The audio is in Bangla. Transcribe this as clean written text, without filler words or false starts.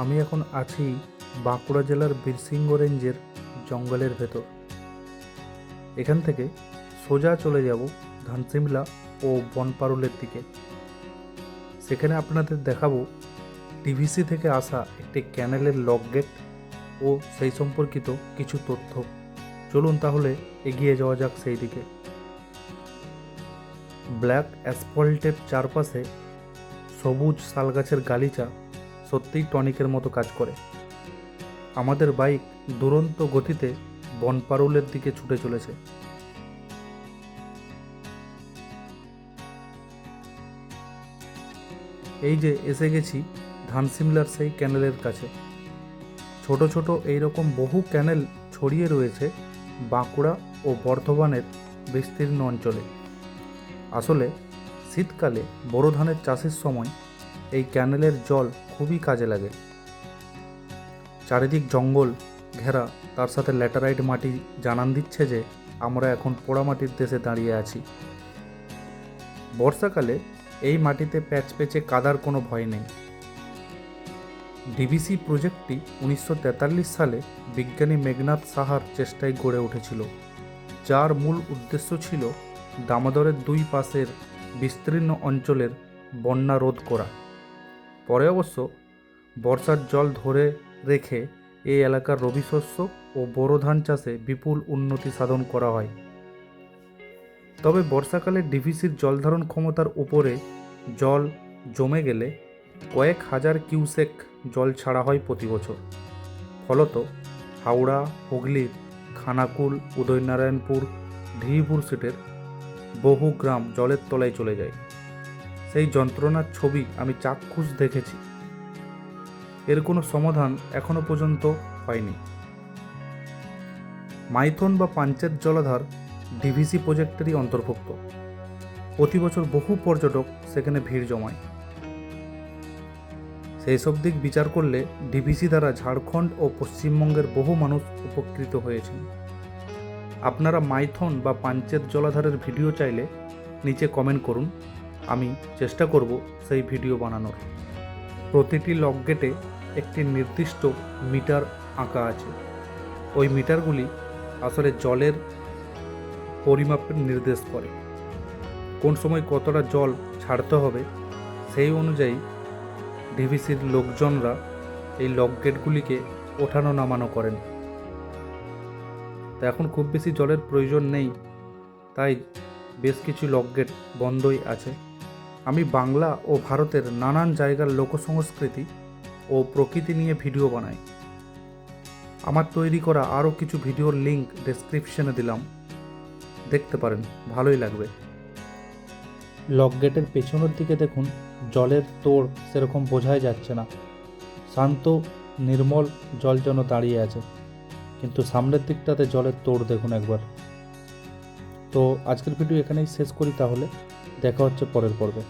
আমি এখন আছি বাঁকুড়া জেলার বীরসিংহ রেঞ্জের জঙ্গলের ভেতর। এখান থেকে সোজা চলে যাব ধানসিমলা ও বনপারুলের দিকে। সেখানে আপনাদের দেখাবো ডিভিসি থেকে আসা একটি ক্যানেলের লক গেট ও সেই সম্পর্কিত কিছু তথ্য। চলুন তাহলে এগিয়ে যাওয়া যাক সেই দিকে। ব্ল্যাক অ্যাসফল্টের চারপাশে সবুজ শালগাছের গালিচা সত্যিই টনিকের মতো কাজ করে। আমাদের বাইক দুরন্ত গতিতে বনপারুলের দিকে ছুটে চলেছে। এই যে এসে গেছি ধানসিমলার সেই ক্যানেলের কাছে। ছোট ছোট এইরকম বহু ক্যানেল ছড়িয়ে রয়েছে বাঁকুড়া ও বর্ধমানের বিস্তীর্ণ অঞ্চলে। আসলে শীতকালে বোরো ধানের চাষের সময় এই ক্যানেলের জল খুবই কাজে লাগে। চারিদিক জঙ্গল ঘেরা, তার সাথে ল্যাটেরাইট মাটি জানান দিচ্ছে যে আমরা এখন পোড়ামাটির দেশে দাঁড়িয়ে আছি। বর্ষাকালে এই মাটিতে প্যাচে কাদার কোনো ভয় নেই। ডিভিসি প্রজেক্টটি 1943 সালে বিজ্ঞানী মেঘনাদ সাহার চেষ্টায় গড়ে উঠেছিল, যার মূল উদ্দেশ্য ছিল দামোদরের দুই পাশের বিস্তীর্ণ অঞ্চলের বন্যা রোধ করা। পরে অবশ্য বর্ষার জল ধরে রেখে এই এলাকার রবি শস্য ও বোরো ধান চাষে বিপুল উন্নতি সাধন করা হয়। তবে বর্ষাকালে ডিভিসির জলধারণ ক্ষমতার উপরে জল জমে গেলে কয়েক হাজার কিউসেক জল ছাড়া হয় প্রতি বছর। ফলত হাওড়া, হুগলির খানাকুল, উদয়নারায়ণপুর, ঢিবিপুর সিটের বহু গ্রাম জলের তলায় চলে যায়। সেই যন্ত্রণার ছবি আমি চাক্ষুষ দেখেছি। এর কোনো সমাধান এখনো পর্যন্ত হয়নি। মাইথন বা পাঞ্চেত জলাধার ডিভিসি প্রজেক্টেরই অন্তর্ভুক্ত। প্রতি বছর বহু পর্যটক সেখানে ভিড় জমায়। সেই সব দিক বিচার করলে ডিভিসি দ্বারা ঝাড়খণ্ড ও পশ্চিমবঙ্গের বহু মানুষ উপকৃত হয়েছেন। আপনারা মাইথন বা পাঞ্চেত জলাধারের ভিডিও চাইলে নিচে কমেন্ট করুন, আমি চেষ্টা করব সেই ভিডিও বানানোর। প্রতিটি লক গেটে একটি নির্দিষ্ট মিটার আঁকা আছে। ওই মিটারগুলি আসলে জলের পরিমাপের নির্দেশ করে। কোন সময় কতটা জল ছাড়তে হবে সেই অনুযায়ী ডিভিসির লোকজনরা এই লক গেটগুলিকে ওঠানো নামানো করেন। তা এখন খুব বেশি জলের প্রয়োজন নেই, তাই বেশ কিছু লক গেট বন্ধই আছে। আমি বাংলা ও ভারতের নানান জায়গার লোকসংস্কৃতি ও প্রকৃতি নিয়ে ভিডিও বানাই। আমার তৈরি করা আরও কিছু ভিডিওর লিঙ্ক ডেসক্রিপশনে দিলাম, দেখতে পারেন, ভালোই লাগবে। লক গেটের পেছনের দিকে দেখুন, জলের তোড় সেরকম বোঝাই যাচ্ছে না। শান্ত নির্মল জল যেন দাঁড়িয়ে আছে, কিন্তু সামনের দিকটাতে জলের তোড় দেখুন একবার। তো আজকের ভিডিও এখানেই শেষ করি, তাহলে দেখা হচ্ছে পরের পর্বে।